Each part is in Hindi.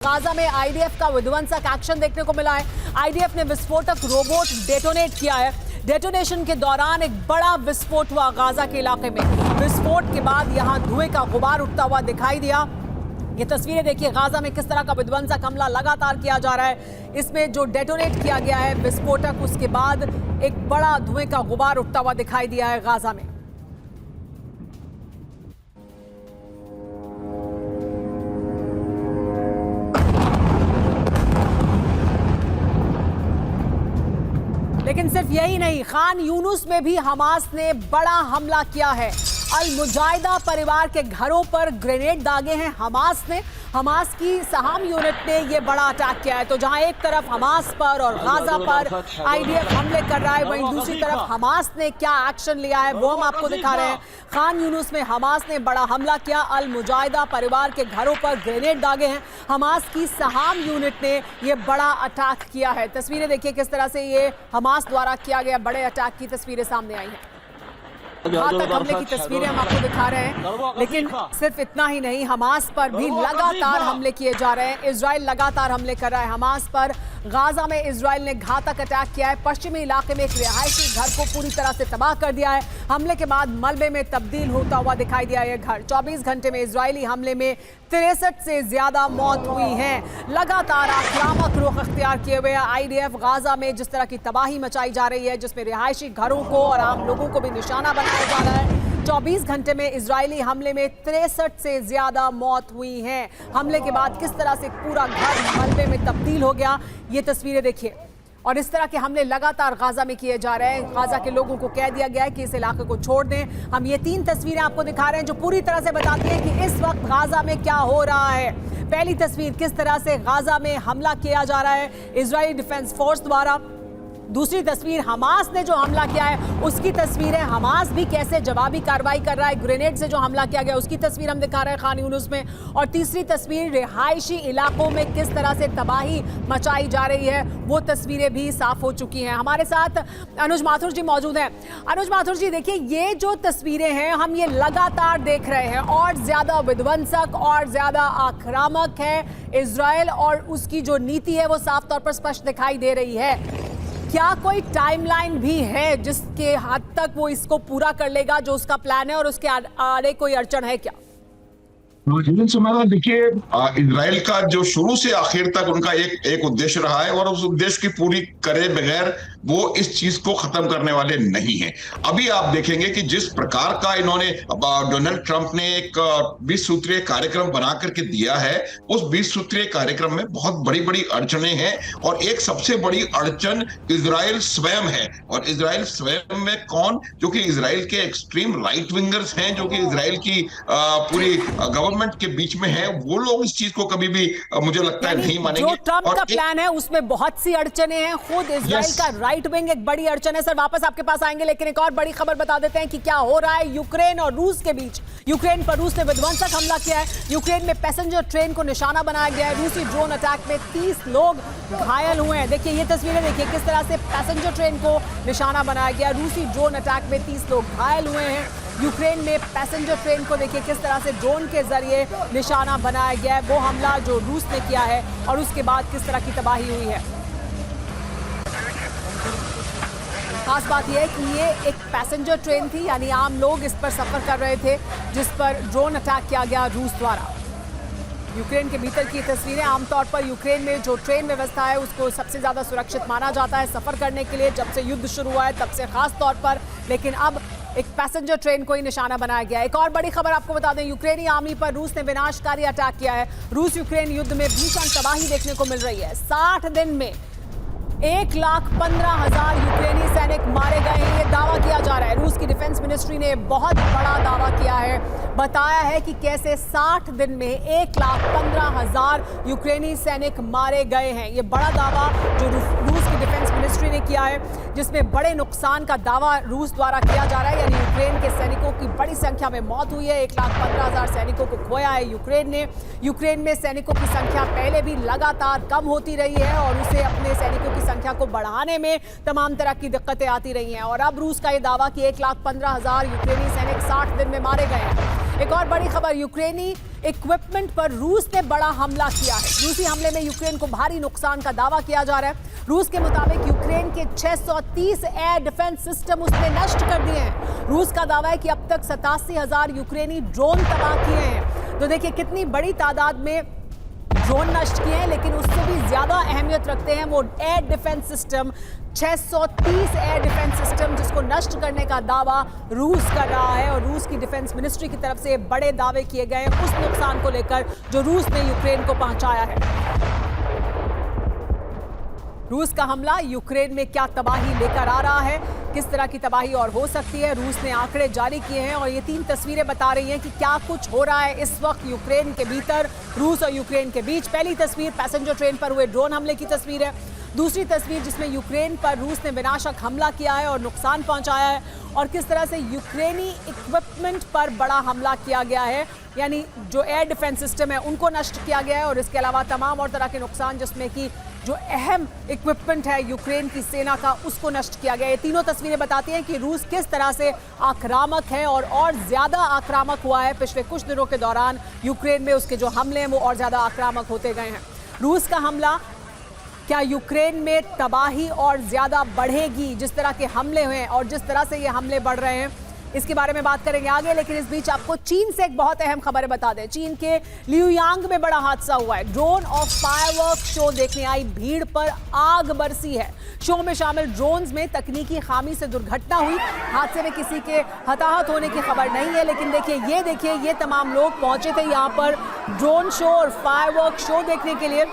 गाजा में आईडीएफ का विध्वंसक एक्शन देखने को मिला है। आईडीएफ ने विस्फोटक रोबोट डेटोनेट किया है। डेटोनेशन के दौरान एक बड़ा विस्फोट हुआ गाजा के इलाके में। विस्फोट के बाद यहां धुएं का गुबार उठता हुआ दिखाई दिया। ये तस्वीरें देखिए, गाजा में किस तरह का विध्वंसक हमला लगातार किया जा रहा है। इसमें जो डेटोनेट किया गया है विस्फोटक, उसके बाद एक बड़ा धुएं का गुबार उठता हुआ दिखाई दिया है गाजा में। लेकिन सिर्फ यही नहीं, खान यूनुस में भी हमास ने बड़ा हमला किया है। अल मुजाहिदा परिवार के घरों पर ग्रेनेड दागे हैं हमास ने। हमास की सहाम यूनिट ने यह बड़ा अटैक किया है। तो जहां एक तरफ हमास पर और गाजा पर आईडीएफ हमले कर रहा है, वहीं दूसरी तरफ हमास ने क्या एक्शन लिया है वो हम आपको दिखा रहे हैं। खान यूनुस में हमास ने बड़ा हमला किया। अल मुजाहिदा परिवार के घरों पर ग्रेनेड दागे हैं। हमास की सहाम यूनिट ने यह बड़ा अटैक किया है। तस्वीरें देखिए किस तरह से ये हमास द्वारा किया गया बड़े अटैक की तस्वीरें सामने आई हैं। घातक हमले की तस्वीरें हम आपको दिखा रहे हैं। लेकिन सिर्फ इतना ही नहीं, हमास पर भी लगातार हमले किए जा रहे हैं। इजराइल लगातार हमले कर रहा है हमास पर। गाजा में इजराइल ने घातक अटैक किया है। पश्चिमी इलाके में एक रिहायशी घर को पूरी तरह से तबाह कर दिया है। हमले के बाद मलबे में तब्दील होता हुआ दिखाई दिया यह घर। 24 घंटे में इजरायली हमले में 63 से ज्यादा मौत हुई है। लगातार आक्रामक रुख अख्तियार किए हुए आईडीएफ गाजा में जिस तरह की तबाही मचाई जा रही है, जिसमें रिहायशी घरों को और आम लोगों को भी निशाना बनाया जा रहा है। 24 घंटे में इजरायली हमले में 63 से ज्यादा मौत हुई है। हमले के बाद किस तरह से पूरा घर मलबे में तब्दील हो गया, ये तस्वीरें देखिए। और इस तरह के हमले लगातार गाजा में किए जा रहे हैं। गाजा के लोगों को कह दिया गया है कि इस इलाके को छोड़ दें। हम ये 3 तस्वीरें आपको दिखा रहे हैं जो पूरी तरह से बताती हैं कि इस वक्त गाजा में क्या हो रहा है। पहली तस्वीर, किस तरह से गाजा में हमला किया जा रहा है इजरायली डिफेंस फोर्स द्वारा। दूसरी तस्वीर, हमास ने जो हमला किया है उसकी तस्वीर है। हमास भी कैसे जवाबी कार्रवाई कर रहा है। ग्रेनेड से जो हमला किया गया उसकी तस्वीर हम दिखा रहे हैं खान यूनुस में। और तीसरी तस्वीर, रिहायशी इलाकों में किस तरह से तबाही मचाई जा रही है, वो तस्वीरें भी साफ हो चुकी हैं। हमारे साथ अनुज माथुर जी मौजूद हैं। अनुज माथुर जी, देखिए ये जो तस्वीरें हैं हम ये लगातार देख रहे हैं और ज्यादा विध्वंसक और ज्यादा आक्रामक है इजराइल, और उसकी जो नीति है वो साफ तौर पर स्पष्ट दिखाई दे रही है। क्या कोई टाइमलाइन भी है जिसके हद तक वो इसको पूरा कर लेगा जो उसका प्लान है, और उसके आगे कोई अड़चन है क्या? देखिए, इजराइल का जो शुरू से आखिर तक उनका एक उद्देश्य रहा है और उस उद्देश्य की पूरी करे बगैर वो इस चीज को खत्म करने वाले नहीं हैं। अभी आप देखेंगे कि जिस प्रकार का इन्होंने डोनाल्ड ट्रंप ने एक 20 सूत्रीय कार्यक्रम बना करके दिया है, उस 20 सूत्रीय कार्यक्रम में बहुत बड़ी बड़ी अड़चनें हैं। और एक सबसे बड़ी अड़चन इजराइल स्वयं है। और इजराइल स्वयं में कौन? जो कि इजराइल के एक्सट्रीम राइट विंगर्स हैं, जो कि इजराइल की पूरी गवर्नमेंट के बीच में है। वो लोग इस चीज को कभी भी मुझे लगता है नहीं मानेंगे। जो ट्रंप का प्लान है उसमें बहुत सी अड़चनें हैं। खुद इजराइल का राइट विंग एक बड़ी अड़चन है। सर वापस आपके पास आएंगे, लेकिन एक और बड़ी खबर बता देते हैं कि क्या हो रहा है यूक्रेन और रूस के बीच। यूक्रेन पर रूस ने विध्वंसक हमला किया है। यूक्रेन में पैसेंजर ट्रेन को निशाना बनाया गया है। रूसी ड्रोन अटैक में 30 लोग घायल हुए हैं। देखिए ये तस्वीरें देखिए किस तरह से पैसेंजर ट्रेन को निशाना बनाया गया। रूसी ड्रोन अटैक में 30 लोग घायल हुए हैं। यूक्रेन में पैसेंजर ट्रेन को देखिए किस तरह से ड्रोन के जरिए निशाना बनाया गया है। वो हमला जो रूस ने किया है और उसके बाद किस तरह की तबाही हुई है। खास बात यह है कि ये एक पैसेंजर ट्रेन थी, यानी आम लोग इस पर सफर कर रहे थे, जिस पर ड्रोन अटैक किया गया रूस द्वारा। यूक्रेन के भीतर की तस्वीरें। आमतौर पर यूक्रेन में जो ट्रेन व्यवस्था है उसको सबसे ज्यादा सुरक्षित माना जाता है सफर करने के लिए, जब से युद्ध शुरू हुआ है तब से खास तौर पर। लेकिन अब एक पैसेंजर ट्रेन को ही निशाना बनाया गया है। एक और बड़ी खबर आपको बता दें, यूक्रेनी आर्मी पर रूस ने विनाशकारी अटैक किया है। रूस यूक्रेन युद्ध में भीषण तबाही देखने को मिल रही है। 60 दिन में 1,15,000 यूक्रेनी सैनिक मारे गए हैं, ये दावा किया जा रहा है। रूस की डिफेंस मिनिस्ट्री ने बहुत बड़ा दावा किया है। बताया है कि कैसे 60 दिन में 1,15,000 यूक्रेनी सैनिक मारे गए हैं। ये बड़ा दावा जो रूस की डिफेंस मिनिस्ट्री ने किया है, जिसमें बड़े नुकसान का दावा रूस द्वारा किया जा रहा है। यानी यूक्रेन के सैनिकों की बड़ी संख्या में मौत हुई है। 1,15,000 सैनिकों को खोया है यूक्रेन ने। यूक्रेन में सैनिकों की संख्या पहले भी लगातार कम होती रही है और उसे अपने सैनिकों की संख्या को बढ़ाने में तमाम तरह की दिक्कतें आती रही हैं। और अब रूस का यह दावा कि 1,15,000 यूक्रेनी सैनिक 60 दिन में मारे गए हैं। एक और बड़ी खबर, यूक्रेनी इक्विपमेंट पर रूस ने बड़ा हमला किया है। रूसी हमले में यूक्रेन को भारी नुकसान का दावा किया जा रहा है। रूस के मुताबिक यूक्रेन के 630 एयर डिफेंस सिस्टम उसने नष्ट कर दिए हैं। रूस का दावा है कि अब तक 87,000 यूक्रेनी ड्रोन तबाह किए हैं। तो देखिए कितनी बड़ी तादाद में ड्रोन नष्ट किए हैं, लेकिन उससे भी ज्यादा अहमियत रखते हैं वो air defence system. 630 air defence system जिसको नष्ट करने का दावा रूस कर रहा है, और रूस की डिफेंस मिनिस्ट्री की तरफ से बड़े दावे किए गए हैं उस नुकसान को लेकर जो रूस ने यूक्रेन को पहुंचाया है। रूस का हमला यूक्रेन में क्या तबाही लेकर आ रहा है, किस तरह की तबाही और हो सकती है, रूस ने आंकड़े जारी किए हैं और ये 3 तस्वीरें बता रही हैं कि क्या कुछ हो रहा है इस वक्त यूक्रेन के भीतर, रूस और यूक्रेन के बीच। पहली तस्वीर पैसेंजर ट्रेन पर हुए ड्रोन हमले की तस्वीर है। दूसरी तस्वीर जिसमें यूक्रेन पर रूस ने विनाशक हमला किया है और नुकसान पहुंचाया है, और किस तरह से यूक्रेनी इक्विपमेंट पर बड़ा हमला किया गया है, यानी जो एयर डिफेंस सिस्टम है उनको नष्ट किया गया है, और इसके अलावा तमाम और तरह के नुकसान जिसमें कि जो अहम इक्विपमेंट है यूक्रेन की सेना का उसको नष्ट किया गया। ये तीनों तस्वीरें बताती हैं कि रूस किस तरह से आक्रामक है और ज्यादा आक्रामक हुआ है पिछले कुछ दिनों के दौरान। यूक्रेन में उसके जो हमले हैं वो और ज्यादा आक्रामक होते गए हैं। रूस का हमला क्या यूक्रेन में तबाही और ज्यादा बढ़ेगी? जिस तरह के हमले हुए हैं और जिस तरह से ये हमले बढ़ रहे हैं इसके बारे में बात करेंगे आगे, लेकिन इस बीच आपको चीन से एक बहुत अहम खबर बता दें। चीन के लियुयांग में बड़ा हादसा हुआ है। ड्रोन और फायरवर्क शो देखने आई भीड़ पर आग बरसी है। शो में शामिल ड्रोन्स में तकनीकी खामी से दुर्घटना हुई। हादसे में किसी के हताहत होने की खबर नहीं है, लेकिन देखिए ये तमाम लोग पहुंचे थे यहाँ पर ड्रोन शो और फायरवर्क शो देखने के लिए,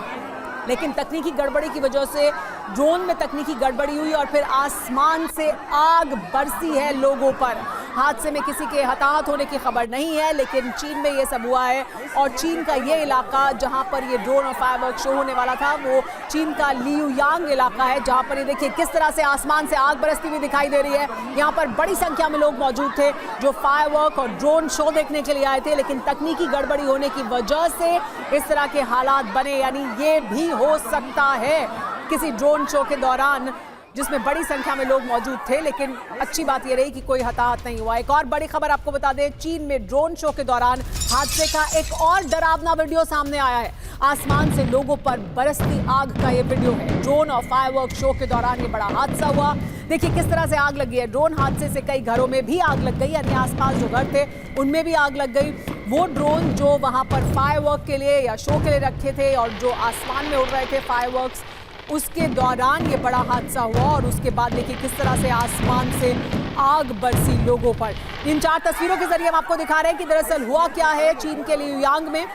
लेकिन तकनीकी गड़बड़ी की वजह से ड्रोन में तकनीकी गड़बड़ी हुई और फिर आसमान से आग बरसी है लोगों पर। हादसे में किसी के हताहत होने की खबर नहीं है, लेकिन चीन में ये सब हुआ है, और चीन का ये इलाका जहां पर ये ड्रोन और फायरवर्क शो होने वाला था वो चीन का लियुयांग इलाका है, जहां पर ये देखिए किस तरह से आसमान से आग बरसती हुई दिखाई दे रही है। यहाँ पर बड़ी संख्या में लोग मौजूद थे जो फायरवर्क और ड्रोन शो देखने के लिए आए थे, लेकिन तकनीकी गड़बड़ी होने की वजह से इस तरह के हालात बने। यानी ये भी हो सकता है किसी ड्रोन शो के दौरान जिसमें बड़ी संख्या में लोग मौजूद थे, लेकिन अच्छी बात यह रही कि कोई हताहत नहीं हुआ। एक और बड़ी खबर आपको बता दें, चीन में ड्रोन शो के दौरान हादसे का एक और डरावना वीडियो सामने आया है। आसमान से लोगों पर बरसती आग का ये वीडियो है। ड्रोन और फायरवर्क शो के दौरान ये बड़ा हादसा हुआ। देखिए किस तरह से आग लगी है। ड्रोन हादसे से कई घरों में भी आग लग गई, यानी आसपास जो घर थे उनमें भी आग लग गई। वो ड्रोन जो वहां पर फायरवर्क के लिए या शो के लिए रखे थे और जो आसमान में उड़ रहे थे फायरवर्क्स, उसके दौरान ये बड़ा हादसा हुआ, और उसके बाद देखिए किस तरह से आसमान से आग बरसी लोगों पर। इन 4 तस्वीरों के जरिए हम आपको दिखा रहे हैं कि दरअसल हुआ क्या है चीन के लियुयांग में,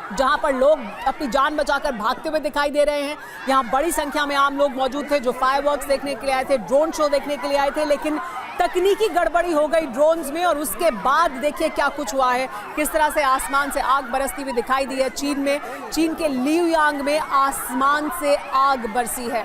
जहां पर लोग अपनी जान बचाकर भागते हुए दिखाई दे रहे हैं। यहाँ बड़ी संख्या में आम लोग मौजूद थे जो फायरवर्क्स देखने के लिए आए थे, ड्रोन शो देखने के लिए आए थे, लेकिन तकनीकी गड़बड़ी हो गई ड्रोन्स में, और उसके बाद देखिए क्या कुछ हुआ है, किस तरह से आसमान से आग बरसती हुई दिखाई दी है चीन में। चीन के लियुयांग में आसमान से आग बरसी है।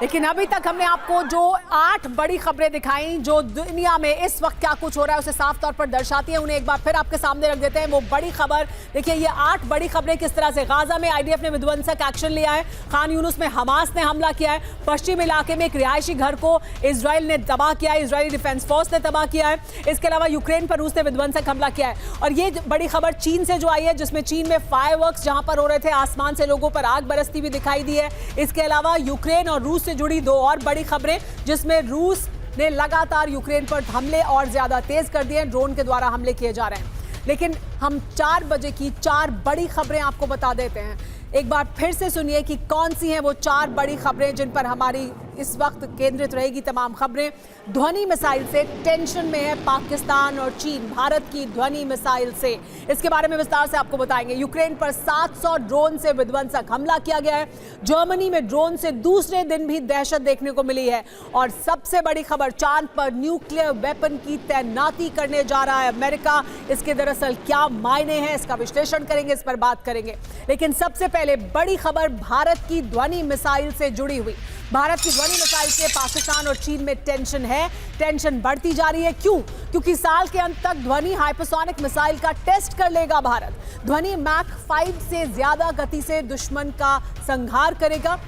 लेकिन अभी तक हमने आपको जो 8 बड़ी खबरें दिखाई जो दुनिया में इस वक्त क्या कुछ हो रहा है उसे साफ तौर पर दर्शाती है, उन्हें एक बार फिर आपके सामने रख देते हैं। वो बड़ी खबर देखिए, ये 8 बड़ी खबरें किस तरह से गाजा में आईडीएफ ने विध्वंसक एक्शन लिया है, खान यूनुस में हमास ने हमला किया है, पश्चिम इलाके में एक रिहायशी घर को इजराइल ने तबाह किया है, इजरायली डिफेंस फोर्स ने तबाह किया है। इसके अलावा यूक्रेन पर रूस ने विध्वंसक हमला किया है, और ये बड़ी खबर चीन से जो आई है जिसमें चीन में फायरवर्क्स जहां पर हो रहे थे आसमान से लोगों पर आग बरसती हुई दिखाई दी है। इसके अलावा यूक्रेन और रूस से जुड़ी 2 और बड़ी खबरें जिसमें रूस ने लगातार यूक्रेन पर हमले और ज्यादा तेज कर दिए हैं, ड्रोन के द्वारा हमले किए जा रहे हैं। लेकिन हम 4 बजे की 4 बड़ी खबरें आपको बता देते हैं। एक बार फिर से सुनिए कि कौन सी हैं वो 4 बड़ी खबरें जिन पर हमारी इस वक्त केंद्रित रहेगी तमाम खबरें। ध्वनि मिसाइल से टेंशन में है पाकिस्तान और चीन, भारत की ध्वनि मिसाइल से, इसके बारे में विस्तार से आपको बताएंगे। यूक्रेन पर 700 ड्रोन से विध्वंसक हमला किया गया है। जर्मनी में ड्रोन से दूसरे दिन भी दहशत देखने को मिली है, और सबसे बड़ी खबर, चांद पर न्यूक्लियर वेपन की तैनाती करने जा रहा है अमेरिका। इसके दरअसल क्या मायने हैं, इसका विश्लेषण करेंगे, इस पर बात करेंगे। लेकिन सबसे पहले बड़ी खबर भारत की ध्वनि मिसाइल से जुड़ी हुई। भारत की ध्वनि मिसाइल से पाकिस्तान और चीन में टेंशन है, टेंशन बढ़ती जा रही है। क्यों? क्योंकि साल के अंत तक ध्वनि हाइपरसोनिक मिसाइल का टेस्ट कर लेगा भारत। ध्वनि मैक 5 से ज्यादा गति से दुश्मन का संहार करेगा।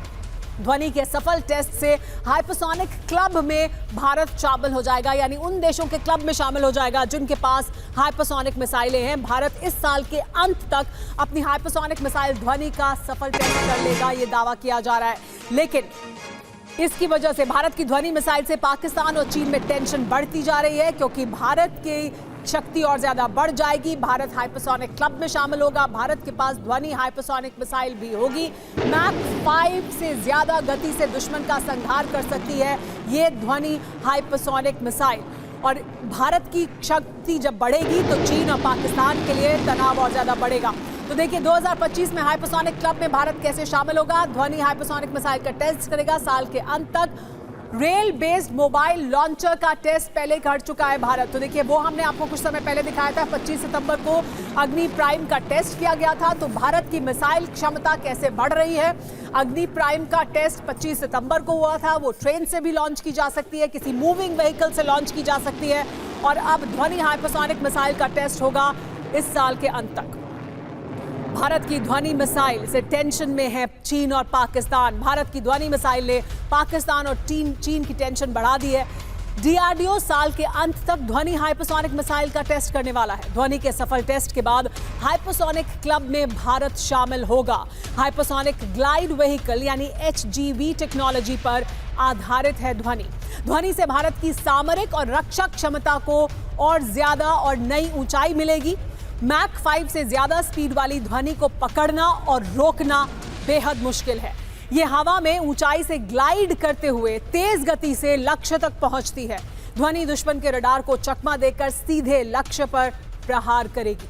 ध्वनि के सफल टेस्ट से हाइपरसोनिक क्लब में भारत शामिल हो जाएगा, यानी उन देशों के क्लब में शामिल हो जाएगा जिनके पास हाइपरसोनिक मिसाइलें हैं। भारत इस साल के अंत तक अपनी हाइपरसोनिक मिसाइल ध्वनि का सफल टेस्ट कर लेगा, ये दावा किया जा रहा है। लेकिन इसकी वजह से भारत की ध्वनि मिसाइल से पाकिस्तान और चीन में टेंशन बढ़ती जा रही है, क्योंकि भारत की शक्ति और ज्यादा बढ़ जाएगी। भारत हाइपरसोनिक क्लब में शामिल होगा, भारत के पास ध्वनि हाइपरसोनिक मिसाइल भी होगी। मैक 5 से ज्यादा गति से दुश्मन का संहार कर सकती है ये ध्वनि हाइपरसोनिक मिसाइल। और भारत की शक्ति जब बढ़ेगी तो चीन और पाकिस्तान के लिए तनाव और ज्यादा बढ़ेगा। तो देखिए 2025 में हाइपरसोनिक क्लब में भारत कैसे शामिल होगा, ध्वनि हाइपरसोनिक मिसाइल का टेस्ट करेगा। साल के अंत तक रेल बेस्ड मोबाइल लॉन्चर का टेस्ट पहले कर चुका है भारत। तो देखिए वो हमने आपको कुछ समय पहले दिखाया था, 25 सितंबर को अग्नि प्राइम का टेस्ट किया गया था। तो भारत की मिसाइल क्षमता कैसे बढ़ रही है। अग्नि प्राइम का टेस्ट 25 सितंबर को हुआ था, वो ट्रेन से भी लॉन्च की जा सकती है, किसी मूविंग व्हीकल से लॉन्च की जा सकती है। और अब ध्वनि हाइपरसोनिक मिसाइल का टेस्ट होगा इस साल के अंत तक। भारत की ध्वनि मिसाइल से टेंशन में है चीन और पाकिस्तान। भारत की ध्वनि मिसाइल ने पाकिस्तान और चीन की टेंशन बढ़ा दी है। डीआरडीओ साल के अंत तक ध्वनि हाइपरसोनिक मिसाइल का टेस्ट करने वाला है। ध्वनि के सफल टेस्ट के बाद हाइपरसोनिक क्लब में भारत शामिल होगा। हाइपरसोनिक ग्लाइड व्हीकल यानी HGV टेक्नोलॉजी पर आधारित है ध्वनि। ध्वनि से भारत की सामरिक और रक्षक क्षमता को और ज्यादा और नई ऊंचाई मिलेगी। मैक 5 से ज्यादा स्पीड वाली ध्वनि को पकड़ना और रोकना बेहद मुश्किल है। ये हवा में ऊंचाई से ग्लाइड करते हुए तेज गति से लक्ष्य तक पहुंचती है। ध्वनि दुश्मन के रडार को चकमा देकर सीधे लक्ष्य पर प्रहार करेगी।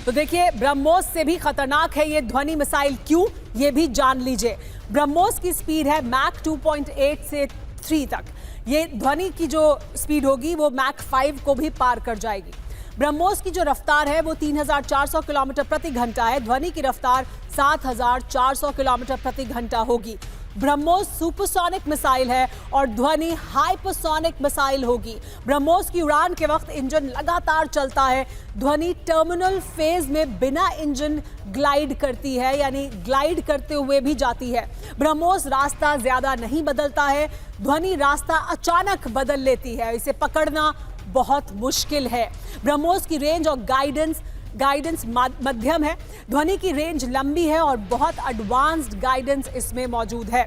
तो देखिए ब्रह्मोस से भी खतरनाक है ये ध्वनि मिसाइल। क्यों, ये भी जान लीजिए। ब्रह्मोस की स्पीड है मैक 2.8 से 3 तक। ये ध्वनि की जो स्पीड होगी वो मैक 5 को भी पार कर जाएगी। ब्रह्मोस की जो रफ्तार है वो 3400 किलोमीटर प्रति घंटा है। ध्वनि की रफ्तार 7400 किलोमीटर प्रति घंटा होगी। ब्रह्मोस सुपरसोनिक मिसाइल है और ध्वनि हाइपरसोनिक मिसाइल होगी। ब्रह्मोस की उड़ान के वक्त इंजन लगातार चलता है। ध्वनि टर्मिनल फेज में बिना इंजन ग्लाइड करती है, यानी ग्लाइड करते हुए भी जाती है। ब्रह्मोस रास्ता ज्यादा नहीं बदलता है। ध्वनि रास्ता अचानक बदल लेती है, इसे पकड़ना बहुत मुश्किल है। ब्रह्मोस की रेंज और गाइडेंस मध्यम है। ध्वनि की रेंज लंबी है और बहुत एडवांस्ड गाइडेंस इसमें मौजूद है।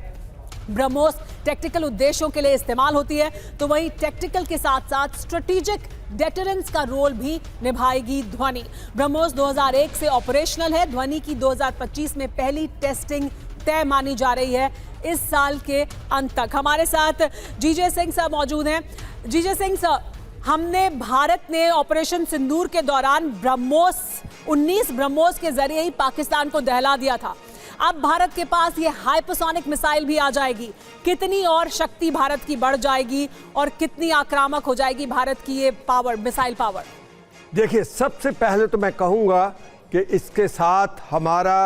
ब्रह्मोस टैक्टिकल उद्देश्यों के लिए इस्तेमाल होती है, तो वहीं टैक्टिकल के साथ साथ स्ट्रेटेजिक डेटरेंस का रोल भी निभाएगी ध्वनि। ब्रह्मोस 2001 से ऑपरेशनल है। ध्वनि की 2025 में पहली टेस्टिंग तय मानी जा रही है इस साल के अंत तक। हमारे साथ जीजे सिंह सर मौजूद हैं। जीजे सिंह सर, हमने भारत ने ऑपरेशन सिंदूर के दौरान 19 ब्रह्मोस के जरिए ही पाकिस्तान को दहला दिया था। अब भारत के पास ये हाइपरसोनिक मिसाइल भी आ जाएगी। कितनी और शक्ति भारत की बढ़ जाएगी और कितनी आक्रामक हो जाएगी भारत की ये पावर, मिसाइल पावर? देखिए, सबसे पहले तो मैं कहूँगा कि इसके साथ हमारा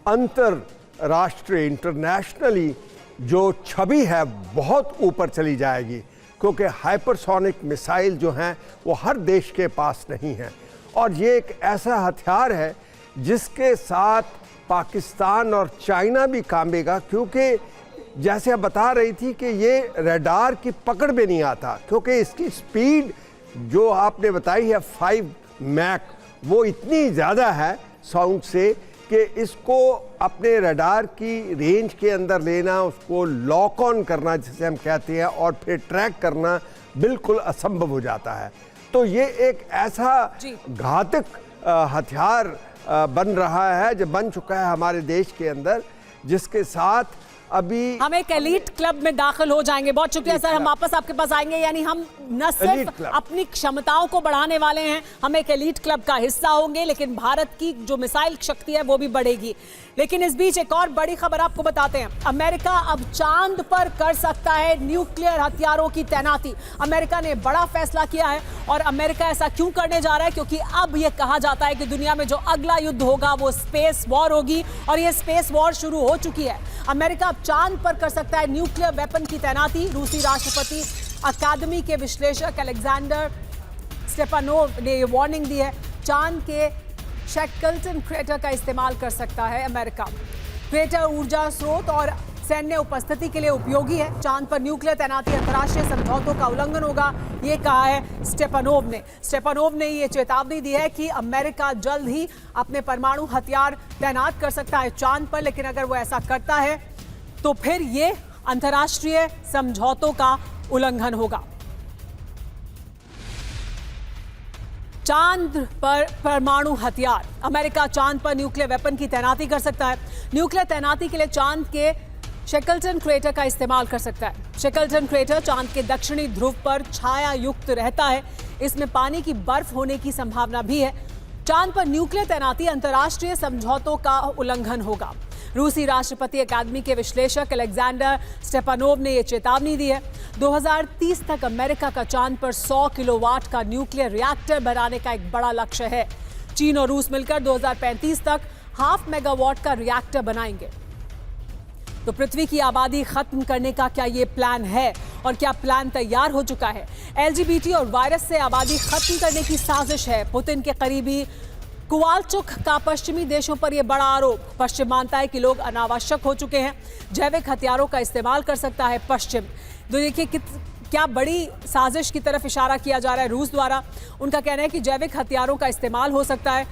अंतरराष्ट्रीय इंटरनेशनली जो छवि है बहुत ऊपर चली जाएगी, क्योंकि हाइपरसोनिक मिसाइल जो हैं वो हर देश के पास नहीं है। और ये एक ऐसा हथियार है जिसके साथ पाकिस्तान और चाइना भी कामेगा, क्योंकि जैसे आप बता रही थी कि ये रडार की पकड़ में नहीं आता, क्योंकि इसकी स्पीड जो आपने बताई है 5 मैक, वो इतनी ज़्यादा है साउंड से कि इसको अपने रडार की रेंज के अंदर लेना, उसको लॉक ऑन करना जिसे हम कहते हैं, और फिर ट्रैक करना बिल्कुल असंभव हो जाता है। तो ये एक ऐसा घातक हथियार बन रहा है, जो बन चुका है हमारे देश के अंदर, जिसके साथ अभी हम एक एलीट क्लब में दाखिल हो जाएंगे। बहुत शुक्रिया सर, हम वापस आपके पास आएंगे। यानी हम न सिर्फ अपनी क्षमताओं को बढ़ाने वाले हैं, हम एक एलीट क्लब का हिस्सा होंगे, लेकिन भारत की जो मिसाइल शक्ति है वो भी बढ़ेगी। लेकिन इस बीच एक और बड़ी खबर आपको बताते हैं। अमेरिका अब चांद पर कर सकता है न्यूक्लियर हथियारों की तैनाती। अमेरिका ने बड़ा फैसला किया है। और अमेरिका ऐसा क्यों करने जा रहा है? क्योंकि अब यह कहा जाता है कि दुनिया में जो अगला युद्ध होगा वो स्पेस वॉर होगी, और ये स्पेस वॉर शुरू हो चुकी है। अमेरिका अब चांद पर कर सकता है न्यूक्लियर वेपन की तैनाती। रूसी राष्ट्रपति अकादमी के विश्लेषक अलेक्जेंडर स्टेपानोव ने ये वार्निंग दी है। चांद के शैकल्टन क्रेटर का इस्तेमाल कर सकता है अमेरिका। क्रेटर ऊर्जा स्रोत और सैन्य उपस्थिति के लिए उपयोगी है। चांद पर न्यूक्लियर तैनाती अंतर्राष्ट्रीय समझौतों का उल्लंघन होगा, ये कहा है स्टेपनोव ने ये चेतावनी दी है कि अमेरिका जल्द ही अपने परमाणु हथियार तैनात कर सकता है चांद पर, लेकिन अगर वो ऐसा करता है तो फिर ये अंतर्राष्ट्रीय समझौतों का उल्लंघन होगा। चांद पर परमाणु हथियार, अमेरिका चांद पर न्यूक्लियर वेपन की तैनाती कर सकता है। न्यूक्लियर तैनाती के लिए चांद के शेकल्टन क्रेटर का इस्तेमाल कर सकता है। शेकल्टन क्रेटर चांद के दक्षिणी ध्रुव पर छाया युक्त रहता है, इसमें पानी की बर्फ होने की संभावना भी है। चांद पर न्यूक्लियर तैनाती अंतर्राष्ट्रीय समझौतों का उल्लंघन होगा। रूसी राष्ट्रपति अकादमी के विश्लेषक अलेक्जेंडर स्टेपनोव ने यह चेतावनी दी है। 2030 तक अमेरिका का चांद पर 100 किलोवाट का न्यूक्लियर रिएक्टर बनाने का एक बड़ा लक्ष्य है। चीन और रूस मिलकर 2035 तक 0.5 मेगावाट का रिएक्टर बनाएंगे। तो पृथ्वी की आबादी खत्म करने का क्या ये प्लान है और क्या प्लान तैयार हो चुका है? LGBT और वायरस से आबादी खत्म करने की साजिश है। पुतिन के करीबी कोवालचुक का पश्चिमी देशों पर यह बड़ा आरोप। पश्चिम मानता है कि लोग अनावश्यक हो चुके हैं, जैविक हथियारों का इस्तेमाल कर सकता है पश्चिम। तो देखिए क्या बड़ी साजिश की तरफ इशारा किया जा रहा है रूस द्वारा। उनका कहना है कि जैविक हथियारों का इस्तेमाल हो सकता है।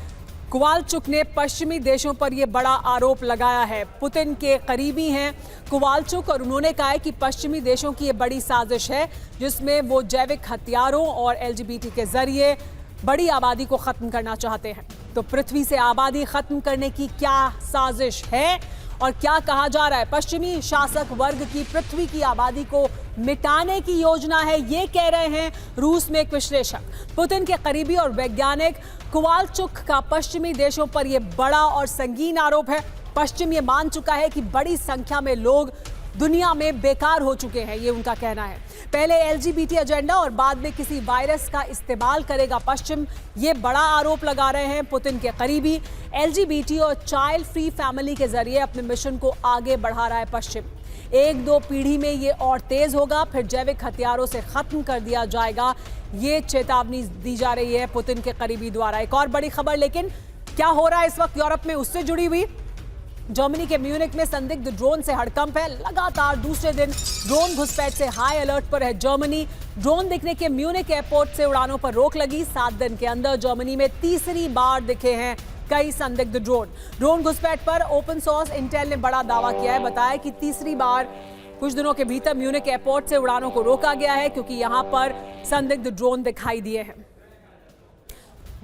कोवालचुक ने पश्चिमी देशों पर यह बड़ा आरोप लगाया है। पुतिन के करीबी हैं कोवालचुक और उन्होंने कहा है कि पश्चिमी देशों की यह बड़ी साजिश है जिसमें वो जैविक हथियारों और LGBT के जरिए बड़ी आबादी को खत्म करना चाहते हैं। तो पृथ्वी से आबादी खत्म करने की क्या साजिश है और क्या कहा जा रहा है? पश्चिमी शासक वर्ग की पृथ्वी की आबादी को मिटाने की योजना है, ये कह रहे हैं रूस में एक विश्लेषक। पुतिन के करीबी और वैज्ञानिक कोवालचुक का पश्चिमी देशों पर यह बड़ा और संगीन आरोप है। पश्चिम ये मान चुका है कि बड़ी संख्या में लोग दुनिया में बेकार हो चुके हैं, ये उनका कहना है। पहले LGBT एजेंडा और बाद में किसी वायरस का इस्तेमाल करेगा पश्चिम, ये बड़ा आरोप लगा रहे हैं पुतिन के करीबी। LGBT और चाइल्ड फ्री फैमिली के जरिए अपने मिशन को आगे बढ़ा रहा है पश्चिम। 1-2 पीढ़ी में ये और तेज होगा, फिर जैविक हथियारों से खत्म कर दिया जाएगा, ये चेतावनी दी जा रही है पुतिन के करीबी द्वारा। एक और बड़ी खबर लेकिन क्या हो रहा है इस वक्त यूरोप में, उससे जुड़ी हुई। जर्मनी के म्यूनिक में संदिग्ध ड्रोन से हड़कंप है। लगातार दूसरे दिन ड्रोन घुसपैठ से हाई अलर्ट पर है जर्मनी। ड्रोन दिखने के म्यूनिक एयरपोर्ट से उड़ानों पर रोक लगी। 7 दिन के अंदर जर्मनी में तीसरी बार दिखे हैं कई संदिग्ध ड्रोन घुसपैठ पर ओपन सोर्स इंटेल ने बड़ा दावा किया है। बताया कि तीसरी बार कुछ दिनों के भीतर म्यूनिक एयरपोर्ट से उड़ानों को रोका गया है क्योंकि यहां पर संदिग्ध ड्रोन दिखाई दिए हैं।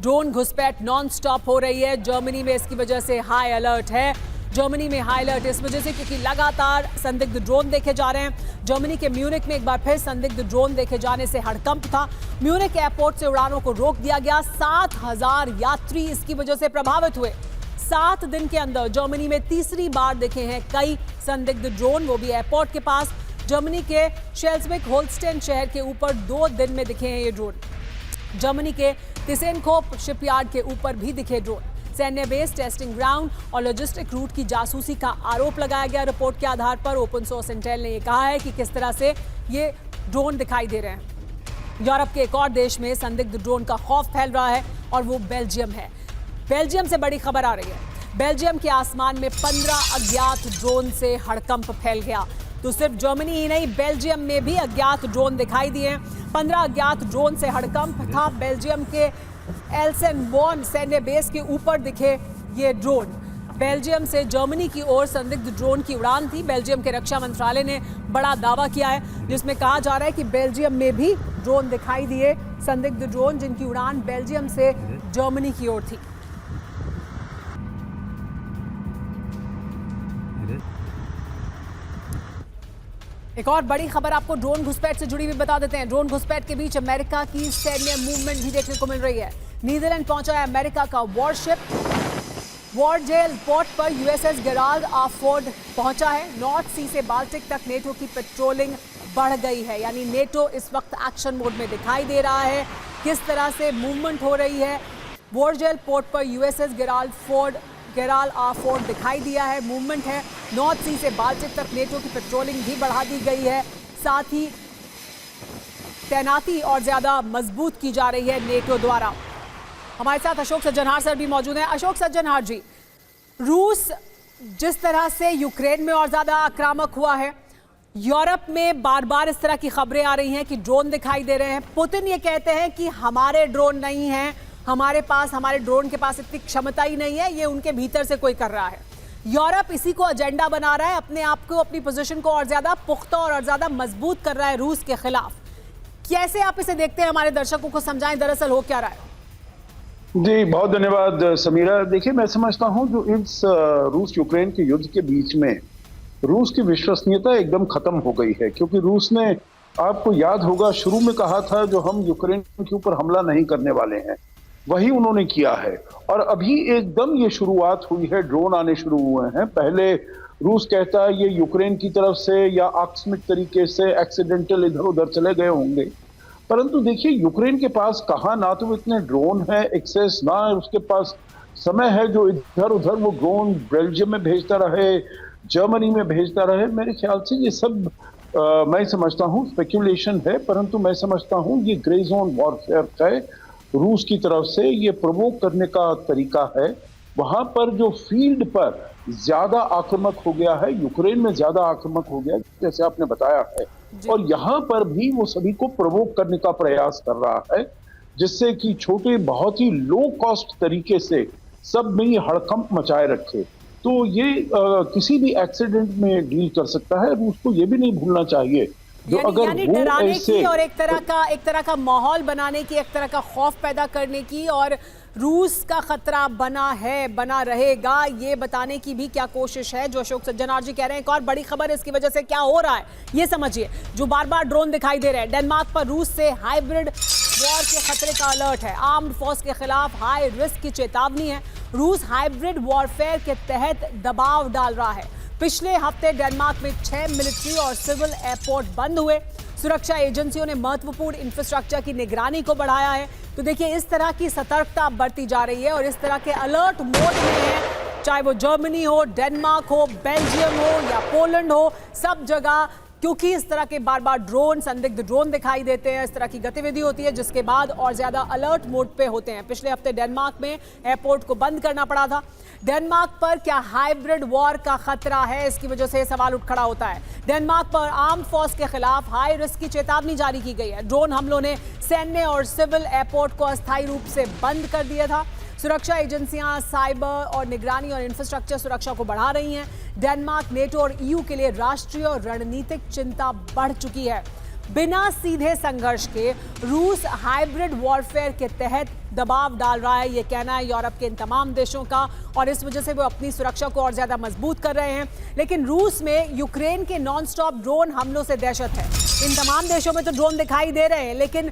ड्रोन घुसपैठ नॉन स्टॉप हो रही है जर्मनी में, इसकी वजह से हाई अलर्ट है। जर्मनी में हाई अलर्ट इस वजह से क्योंकि लगातार संदिग्ध ड्रोन देखे जा रहे हैं। जर्मनी के म्यूनिक में एक बार फिर संदिग्ध ड्रोन देखे जाने से हड़कंप था। म्यूनिक एयरपोर्ट से उड़ानों को रोक दिया गया। 7000 यात्री इसकी वजह से प्रभावित हुए। 7 दिन के अंदर जर्मनी में तीसरी बार दिखे हैं कई संदिग्ध ड्रोन, वो भी एयरपोर्ट के पास। जर्मनी के शेल्सविक होल्स्टेन शहर के ऊपर 2 दिन में दिखे हैं ये ड्रोन। जर्मनी के टिसेनकोप शिपयार्ड के ऊपर भी दिखे ड्रोन। सैन्य बेस, टेस्टिंग ग्राउंड और लॉजिस्टिक रूट की जासूसी का आरोप लगाया गया। रिपोर्ट के आधार पर ओपन सोर्स इंटेल ने यह कहा है कि किस तरह से ये ड्रोन दिखाई दे रहे हैं। यूरोप के एक और देश में संदिग्ध ड्रोन का खौफ फैल रहा है और वो बेल्जियम है। बेल्जियम से बड़ी खबर आ रही है। बेल्जियम के आसमान में 15 अज्ञात ड्रोन से हड़कंप फैल गया। तो सिर्फ जर्मनी ही नहीं, बेल्जियम में भी अज्ञात ड्रोन दिखाई दिए। 15 अज्ञात ड्रोन से हड़कंप था। बेल्जियम के एल्सेनबॉर्न सैन्य बेस के ऊपर दिखे ये ड्रोन। बेल्जियम से जर्मनी की ओर संदिग्ध ड्रोन की उड़ान थी। बेल्जियम के रक्षा मंत्रालय ने बड़ा दावा किया है जिसमें कहा जा रहा है कि बेल्जियम में भी ड्रोन दिखाई दिए, संदिग्ध ड्रोन जिनकी उड़ान बेल्जियम से जर्मनी की ओर थी। एक और बड़ी खबर आपको ड्रोन घुसपैठ से जुड़ी हुई बता देते हैं। ड्रोन घुसपैठ के बीच अमेरिका की सैन्य मूवमेंट भी देखने को मिल रही है। नीदरलैंड पहुंचा है अमेरिका का वॉरशिप। वॉरजेल पोर्ट पर USS गेराल्ड आर फोर्ड पहुंचा है। नॉर्थ सी से बाल्टिक तक नेटो की पेट्रोलिंग बढ़ गई है, यानी नेटो इस वक्त एक्शन मोड में दिखाई दे रहा है। किस तरह से मूवमेंट हो रही है, वॉरजेल पोर्ट पर USS गेराल्ड आर फोर्ड दिखाई दिया है। मूवमेंट है। नॉर्थ सी से बाल्टिक तक नेटो की पेट्रोलिंग भी बढ़ा दी गई है। साथ ही तैनाती और ज्यादा मजबूत की जा रही है नेटो द्वारा। हमारे साथ अशोक सज्जनहार सर भी मौजूद हैं। अशोक सज्जनहार जी, रूस जिस तरह से यूक्रेन में और ज्यादा आक्रामक हुआ है, यूरोप में बार बार इस तरह की खबरें आ रही हैं कि ड्रोन दिखाई दे रहे हैं। पुतिन ये कहते हैं कि हमारे ड्रोन नहीं हैं, हमारे ड्रोन के पास इतनी क्षमता ही नहीं है, ये उनके भीतर से कोई कर रहा है। यूरोप इसी को एजेंडा बना रहा है, अपने आप को, अपनी पोजीशन को और ज्यादा पुख्ता और ज्यादा मजबूत कर रहा है रूस के खिलाफ। कैसे आप इसे देखते हैं? हमारे दर्शकों को समझाएं दरअसल हो क्या रहा है। जी बहुत धन्यवाद समीरा। देखिए, मैं समझता हूं जो इस रूस यूक्रेन के युद्ध के बीच में रूस की विश्वसनीयता एकदम खत्म हो गई है, क्योंकि रूस ने, आपको याद होगा, शुरू में कहा था जो हम यूक्रेन के ऊपर हमला नहीं करने वाले हैं, वही उन्होंने किया है। और अभी एकदम ये शुरुआत हुई है, ड्रोन आने शुरू हुए हैं। पहले रूस कहता है ये यूक्रेन की तरफ से या आकस्मिक तरीके से एक्सीडेंटल इधर उधर चले गए होंगे, परंतु देखिए यूक्रेन के पास कहाँ ना तो इतने ड्रोन है एक्सेस, ना उसके पास समय है जो इधर उधर वो ड्रोन बेल्जियम में भेजता रहे, जर्मनी में भेजता रहे। मेरे ख्याल से ये सब मैं समझता हूँ स्पेक्यूलेशन है, परंतु मैं समझता हूँ ये ग्रे जोन वॉरफेयर है रूस की तरफ से, ये प्रोवोक करने का तरीका है। वहां पर जो फील्ड पर ज्यादा आक्रामक हो गया है, यूक्रेन में ज्यादा आक्रामक हो गया जैसे आपने बताया है, और यहाँ पर भी वो सभी को प्रोवोक करने का प्रयास कर रहा है, जिससे कि छोटे बहुत ही लो कॉस्ट तरीके से सब में ये हड़कंप मचाए रखे। तो ये किसी भी एक्सीडेंट में डील कर सकता है। रूस को ये भी नहीं भूलना चाहिए जो यानी डराने की और एक तरह का माहौल बनाने की, एक तरह का खौफ पैदा करने की, और रूस का खतरा बना रहेगा ये बताने की भी क्या कोशिश है। जो अशोक सज्जनार जी कह रहे हैं, एक और बड़ी खबर इसकी वजह से क्या हो रहा है ये समझिए। जो बार बार ड्रोन दिखाई दे रहे हैं, डेनमार्क पर रूस से हाइब्रिड वॉर के खतरे का अलर्ट है। आर्म्ड फोर्स के खिलाफ हाई रिस्क की चेतावनी है। रूस हाइब्रिड वॉरफेयर के तहत दबाव डाल रहा है। पिछले हफ्ते डेनमार्क में 6 मिलिट्री और सिविल एयरपोर्ट बंद हुए। सुरक्षा एजेंसियों ने महत्वपूर्ण इंफ्रास्ट्रक्चर की निगरानी को बढ़ाया है। तो देखिए, इस तरह की सतर्कता बढ़ती जा रही है और इस तरह के अलर्ट मोड में है, चाहे वो जर्मनी हो, डेनमार्क हो, बेल्जियम हो या पोलैंड हो, सब जगह, क्योंकि इस तरह के बार बार ड्रोन, संदिग्ध ड्रोन दिखाई देते हैं, इस तरह की गतिविधि होती है, जिसके बाद और ज्यादा अलर्ट मोड पे होते हैं। पिछले हफ्ते डेनमार्क में एयरपोर्ट को बंद करना पड़ा था। डेनमार्क पर क्या हाइब्रिड वॉर का खतरा है, इसकी वजह से सवाल उठ खड़ा होता है। डेनमार्क पर आर्म्ड फोर्स के खिलाफ हाई रिस्क की चेतावनी जारी की गई है। ड्रोन हमलों ने सैन्य और सिविल एयरपोर्ट को अस्थायी रूप से बंद कर दिया था। सुरक्षा एजेंसियां साइबर और निगरानी और इंफ्रास्ट्रक्चर सुरक्षा को बढ़ा रही हैं। डेनमार्क, नेटो और ईयू के लिए राष्ट्रीय और रणनीतिक चिंता बढ़ चुकी है। बिना सीधे संघर्ष के रूस हाइब्रिड वॉरफेयर के तहत दबाव डाल रहा है, ये कहना है यूरोप के इन तमाम देशों का, और इस वजह से वो अपनी सुरक्षा को और ज्यादा मजबूत कर रहे हैं। लेकिन रूस में यूक्रेन के नॉन स्टॉप ड्रोन हमलों से दहशत है। इन तमाम देशों में तो ड्रोन दिखाई दे रहे हैं, लेकिन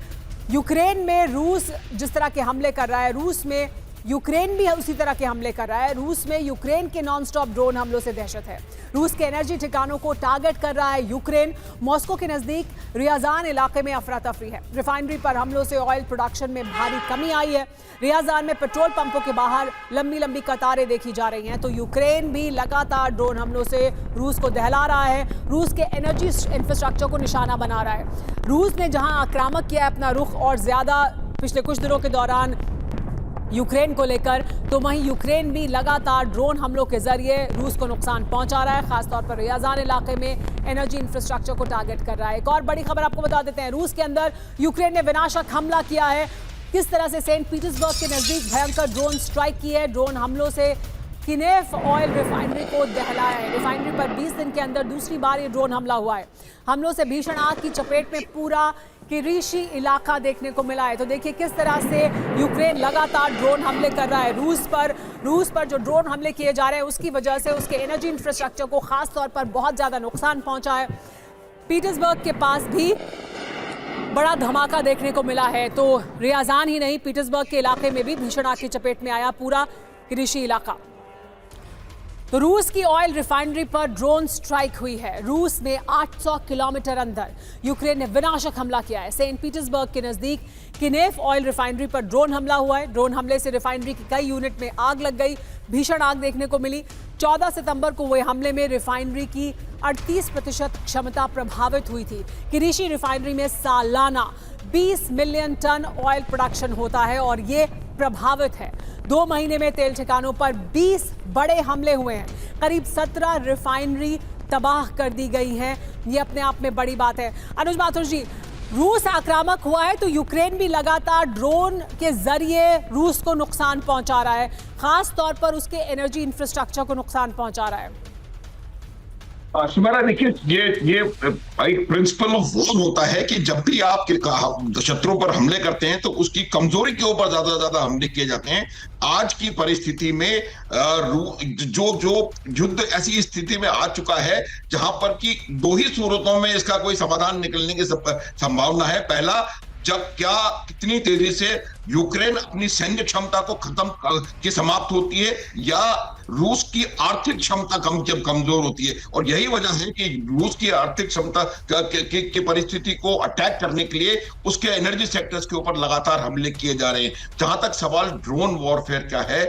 यूक्रेन में रूस जिस तरह के हमले कर रहा है, रूस में यूक्रेन भी उसी तरह के हमले कर रहा है। रूस में यूक्रेन के नॉन स्टॉप ड्रोन हमलों से दहशत है। रूस के एनर्जी ठिकानों को टारगेट कर रहा है यूक्रेन। मॉस्को के नजदीक रियाजान इलाके में अफरा तफरी है। रिफाइनरी पर हमलों से ऑयल प्रोडक्शन में भारी कमी आई है। रियाजान में पेट्रोल पंपों के बाहर लंबी लंबी कतारें देखी जा रही हैं। तो यूक्रेन भी लगातार ड्रोन हमलों से रूस को दहला रहा है, रूस के एनर्जी इंफ्रास्ट्रक्चर को निशाना बना रहा है। रूस ने जहां आक्रामक किया अपना रुख और ज्यादा पिछले कुछ दिनों के दौरान यूक्रेन को लेकर, तो वहीं यूक्रेन भी लगातार ड्रोन हमलों के जरिए रूस को नुकसान पहुंचा रहा है। खासतौर पर रियाजान इलाके में एनर्जी इंफ्रास्ट्रक्चर को टारगेट कर रहा है। एक और बड़ी खबर आपको बता देते हैं, रूस के अंदर यूक्रेन ने विनाशक हमला किया है। किस तरह से सेंट पीटर्सबर्ग के नजदीक भयंकर ड्रोन स्ट्राइक की है। ड्रोन हमलों से किनेफ ऑयल रिफाइनरी को दहलाया है। रिफाइनरी पर 20 दिन के अंदर दूसरी बार ये ड्रोन हमला हुआ है। हमलों से भीषण आग की चपेट में पूरा किरीशी इलाका देखने को मिला है। तो देखिए किस तरह से यूक्रेन लगातार ड्रोन हमले कर रहा है। रूस पर जो ड्रोन हमले किए जा रहे हैं उसकी वजह से उसके एनर्जी इंफ्रास्ट्रक्चर को खास तौर पर बहुत ज्यादा नुकसान पहुंचा है। पीटर्सबर्ग के पास भी बड़ा धमाका देखने को मिला है। तो रियाजान ही नहीं, पीटर्सबर्ग के इलाके में भी भीषण आग की चपेट में आया पूरा किरीशी इलाका। तो रूस की ऑयल रिफाइनरी पर ड्रोन स्ट्राइक हुई है। रूस में 800 किलोमीटर अंदर यूक्रेन ने विनाशक हमला किया है। सेंट पीटर्सबर्ग के नजदीक किनेफ ऑयल रिफाइनरी पर ड्रोन हमला हुआ है। ड्रोन हमले से रिफाइनरी की कई यूनिट में आग लग गई, भीषण आग देखने को मिली। 14 सितंबर को हुए हमले में रिफाइनरी की 38% क्षमता प्रभावित हुई थी। किरीशी रिफाइनरी में सालाना 20 मिलियन टन ऑयल प्रोडक्शन होता है और ये प्रभावित है। 2 महीने में तेल ठिकानों पर 20 बड़े हमले हुए हैं। करीब 17 रिफाइनरी तबाह कर दी गई है। ये अपने आप में बड़ी बात है। अनुज माथुर जी, रूस आक्रामक हुआ है तो यूक्रेन भी लगातार ड्रोन के जरिए रूस को नुकसान पहुंचा रहा है, खास तौर पर उसके एनर्जी इंफ्रास्ट्रक्चर को नुकसान पहुंचा रहा है। शिमारा, देखिए ये एक प्रिंसिपल ऑफ वॉर होता है कि जब भी आप शत्रु पर हमले करते हैं तो उसकी कमजोरी के ऊपर ज्यादा हमले किए जाते हैं। आज की परिस्थिति में जो युद्ध ऐसी स्थिति में आ चुका है जहां पर कि दो ही सूरतों में इसका कोई समाधान निकलने की संभावना है। पहला, कितनी तेजी से यूक्रेन अपनी सैन्य क्षमता को समाप्त होती है, या रूस की आर्थिक क्षमता जब कमजोर होती है। और यही वजह है कि रूस की आर्थिक क्षमता की परिस्थिति को अटैक करने के लिए उसके एनर्जी सेक्टर्स के ऊपर लगातार हमले किए जा रहे हैं। जहां तक सवाल ड्रोन वॉरफेयर का है,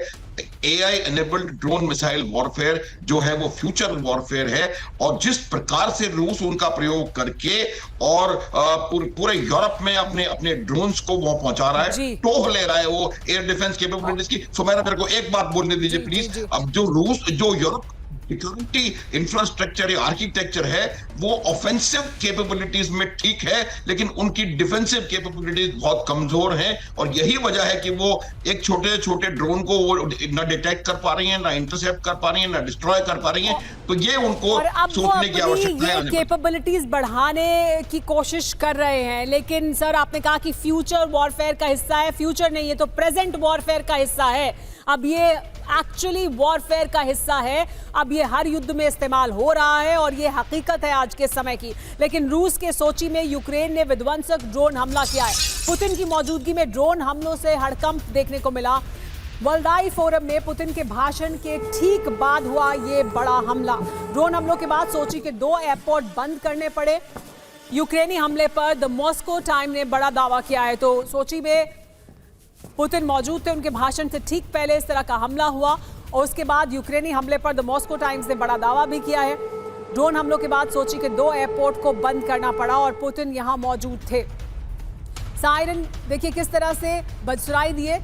AI enabled drone missile warfare जो है वो फ्यूचर वॉरफेयर है, और जिस प्रकार से रूस उनका प्रयोग करके और पूरे यूरोप में अपने ड्रोन्स को वो पहुंचा रहा है, टोह ले रहा है वो एयर डिफेंस कैपेबिलिटीज की। सो मेरे को एक बात बोलने दीजिए प्लीज। अब जो यूरोप सिक्योरिटी इंफ्रास्ट्रक्चर या आर्किटेक्चर है वो ऑफेंसिव कैपेबिलिटीज में ठीक है, लेकिन उनकी डिफेंसिव कैपेबिलिटीज बहुत कमजोर हैं। और यही वजह है कि वो एक छोटे ड्रोन को वो ना डिटेक्ट कर पा रही हैं, ना इंटरसेप्ट कर पा रही हैं, ना डिस्ट्रॉय कर पा रही हैं। तो ये उनको सोचने की आवश्यकता है। कैपेबिलिटीज बढ़ाने की कोशिश कर रहे हैं, लेकिन सर आपने कहा कि फ्यूचर वॉरफेयर का हिस्सा है। फ्यूचर नहीं, ये तो प्रेजेंट वॉरफेयर का हिस्सा है। अब ये एक्चुअली वॉरफेयर का हिस्सा है। अब ये हर युद्ध में इस्तेमाल हो रहा है और ये हकीकत है आज के समय की। लेकिन रूस के सोची में यूक्रेन ने विध्वंसक ड्रोन हमला किया है। पुतिन की मौजूदगी में ड्रोन हमलों से हड़कंप देखने को मिला। वल्दाई फोरम में पुतिन के भाषण के ठीक बाद हुआ ये बड़ा हमला। ड्रोन हमलों के बाद सोची के 2 एयरपोर्ट बंद करने पड़े। यूक्रेनी हमले पर द मॉस्को टाइम ने बड़ा दावा किया है। तो सोची में पुतिन मौजूद थे, उनके भाषण से ठीक पहले इस तरह का हमला हुआ, और उसके बाद यूक्रेनी हमले पर द मॉस्को टाइम्स ने बड़ा दावा भी किया है। ड्रोन हमलों के बाद सोची के 2 एयरपोर्ट को बंद करना पड़ा और पुतिन यहां मौजूद थे। सायरन देखिए किस तरह से बजसुराई दिए।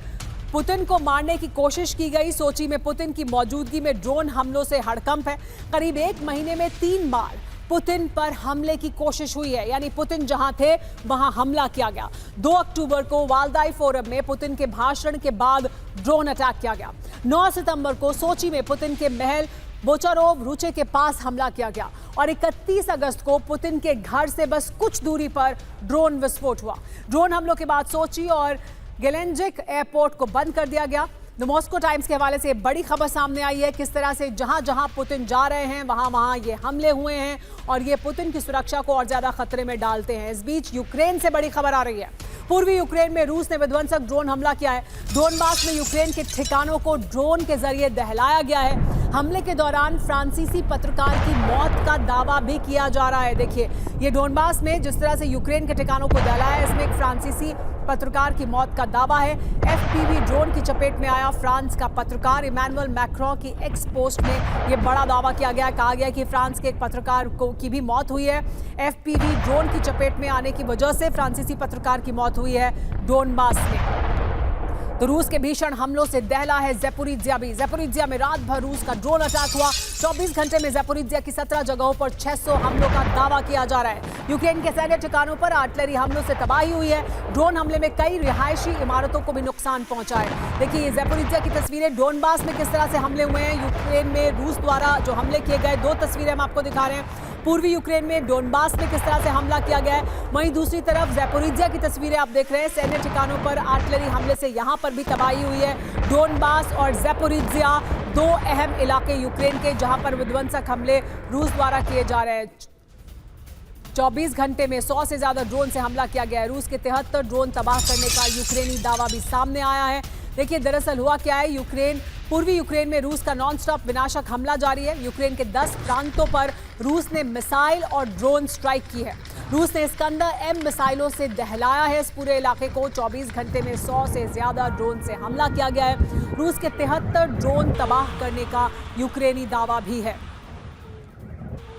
पुतिन को मारने की कोशिश की गई। सोची में पुतिन की मौजूदगी में ड्रोन हमलों से हड़कंप है। करीब 1 महीने में 3 बार पुतिन पर हमले की कोशिश हुई है, यानी पुतिन जहां थे वहां हमला किया गया। 2 अक्टूबर को वाल्दाई फोरम में पुतिन के भाषण के बाद ड्रोन अटैक किया गया। 9 सितंबर को सोची में पुतिन के महल बोचारोव रूचे के पास हमला किया गया, और 31 अगस्त को पुतिन के घर से बस कुछ दूरी पर ड्रोन विस्फोट हुआ। ड्रोन हमलों के बाद सोची और गेलेंजिक एयरपोर्ट को बंद कर दिया गया। द मॉस्को टाइम्स के हवाले से बड़ी खबर सामने आई है, किस तरह से जहां जहां पुतिन जा रहे हैं वहां ये हमले हुए हैं, और ये पुतिन की सुरक्षा को और ज्यादा खतरे में डालते हैं। इस बीच यूक्रेन से बड़ी खबर आ रही है। पूर्वी यूक्रेन में रूस ने विध्वंसक ड्रोन हमला किया है। डोनबास में यूक्रेन के ठिकानों को ड्रोन के जरिए दहलाया गया है। हमले के दौरान फ्रांसीसी पत्रकार की मौत का दावा भी किया जा रहा है। देखिए ये डोनबास में जिस तरह से यूक्रेन के ठिकानों को दहलाया है, इसमें एक फ्रांसीसी पत्रकार की मौत का दावा है। FPV ड्रोन की चपेट में आया फ्रांस का पत्रकार। इमैनुअल मैक्रों की एक्स पोस्ट में ये बड़ा दावा किया गया। कहा गया कि फ्रांस के एक पत्रकार की भी मौत हुई है। FPV ड्रोन की चपेट में आने की वजह से फ्रांसीसी पत्रकार की मौत हुई है डोनबास में। तो रूस के भीषण हमलों से दहला है ज़ैपोरिज़िया भी। ज़ैपोरिज़िया में रात भर रूस का ड्रोन अटैक हुआ। 24 घंटे में ज़ैपोरिज़िया की 17 जगहों पर 600 हमलों का दावा किया जा रहा है। यूक्रेन के सैन्य ठिकानों पर आर्टिलरी हमलों से तबाही हुई है। ड्रोन हमले में कई रिहायशी इमारतों को भी नुकसान पहुंचा है। देखिए ये ज़ैपोरिज़िया की तस्वीरें डोनबास में किस तरह से हमले हुए हैं। यूक्रेन में रूस द्वारा जो हमले किए गए, 2 तस्वीरें हम आपको दिखा रहे हैं। पूर्वी यूक्रेन में डोनबास में किस तरह से हमला किया गया है, वहीं दूसरी तरफ ज़ैपोरिज़िया की तस्वीरें आप देख रहे हैं। सैन्य ठिकानों पर आर्टिलरी हमले से यहां पर भी तबाही हुई है। डोनबास और ज़ैपोरिज़िया 2 अहम इलाके यूक्रेन के, जहां पर विध्वंसक हमले रूस द्वारा किए जा रहे हैं। 24 घंटे में 100 से ज्यादा ड्रोन से हमला किया गया है। रूस के 73 ड्रोन तबाह करने का यूक्रेनी दावा भी सामने आया है। देखिए दरअसल हुआ क्या है, पूर्वी यूक्रेन में रूस का नॉन स्टॉप विनाशक हमला जारी है। यूक्रेन के 10 प्रांतों पर रूस ने मिसाइल और ड्रोन स्ट्राइक की है। रूस ने इस्कंदर-M मिसाइलों से दहलाया है इस पूरे इलाके को। 24 घंटे में 100 से ज्यादा ड्रोन से हमला किया गया है। रूस के 73 ड्रोन तबाह करने का यूक्रेनी दावा भी है।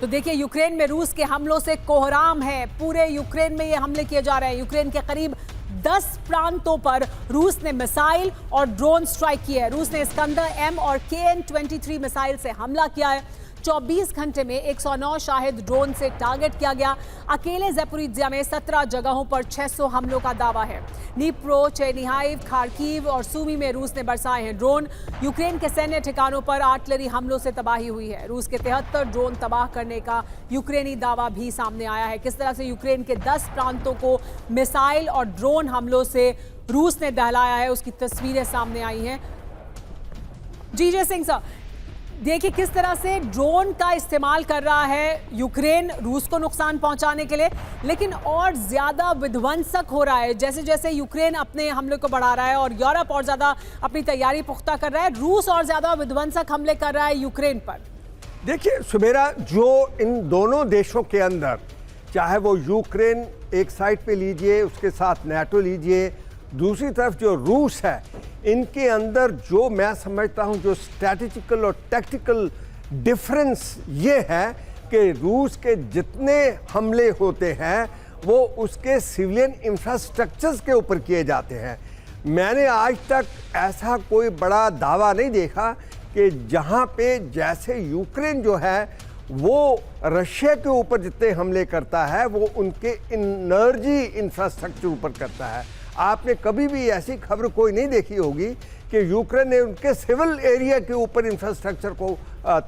तो देखिए यूक्रेन में रूस के हमलों से कोहराम है। पूरे यूक्रेन में ये हमले किए जा रहे हैं। यूक्रेन के करीब 10 प्रांतों पर रूस ने मिसाइल और ड्रोन स्ट्राइक किए हैं। रूस ने इस्कंदर M और KN-23 मिसाइल से हमला किया है। 24 घंटे में 109 शाहिद ड्रोन से टारगेट किया गया। अकेले ज़ैपोरिज़िया में 17 जगहों पर 600 हमलों का दावा है। नीप्रो, चेरनिहाइव, खार्किव और सूमी में रूस ने बरसाए हैं ड्रोन। यूक्रेन के सैन्य ठिकानों पर आर्टिलरी हमलों से तबाही हुई है। रूस के 73 ड्रोन तबाह करने का यूक्रेनी दावा भी सामने आया है। किस तरह से यूक्रेन के 10 प्रांतों को मिसाइल और ड्रोन हमलों से रूस ने दहलाया है, उसकी तस्वीरें सामने आई हैं। जीजे सिंह सर, देखिए किस तरह से ड्रोन का इस्तेमाल कर रहा है यूक्रेन रूस को नुकसान पहुंचाने के लिए, लेकिन और ज्यादा विध्वंसक हो रहा है जैसे जैसे यूक्रेन अपने हमले को बढ़ा रहा है और यूरोप और ज्यादा अपनी तैयारी पुख्ता कर रहा है। रूस और ज्यादा विध्वंसक हमले कर रहा है यूक्रेन पर। देखिए सुमेरा, जो इन दोनों देशों के अंदर, चाहे वो यूक्रेन एक साइड पे लीजिए, उसके साथ नाटो लीजिए, दूसरी तरफ जो रूस है, इनके अंदर जो मैं समझता हूं जो स्ट्रैटेजिकल और टैक्टिकल डिफरेंस ये है कि रूस के जितने हमले होते हैं वो उसके सिविलियन इंफ्रास्ट्रक्चर्स के ऊपर किए जाते हैं। मैंने आज तक ऐसा कोई बड़ा दावा नहीं देखा कि जहां पे जैसे यूक्रेन जो है वो रशिया के ऊपर जितने हमले करता है वो उनके एनर्जी इंफ्रास्ट्रक्चर ऊपर करता है। आपने कभी भी ऐसी खबर कोई नहीं देखी होगी कि यूक्रेन ने उनके सिविल एरिया के ऊपर इंफ्रास्ट्रक्चर को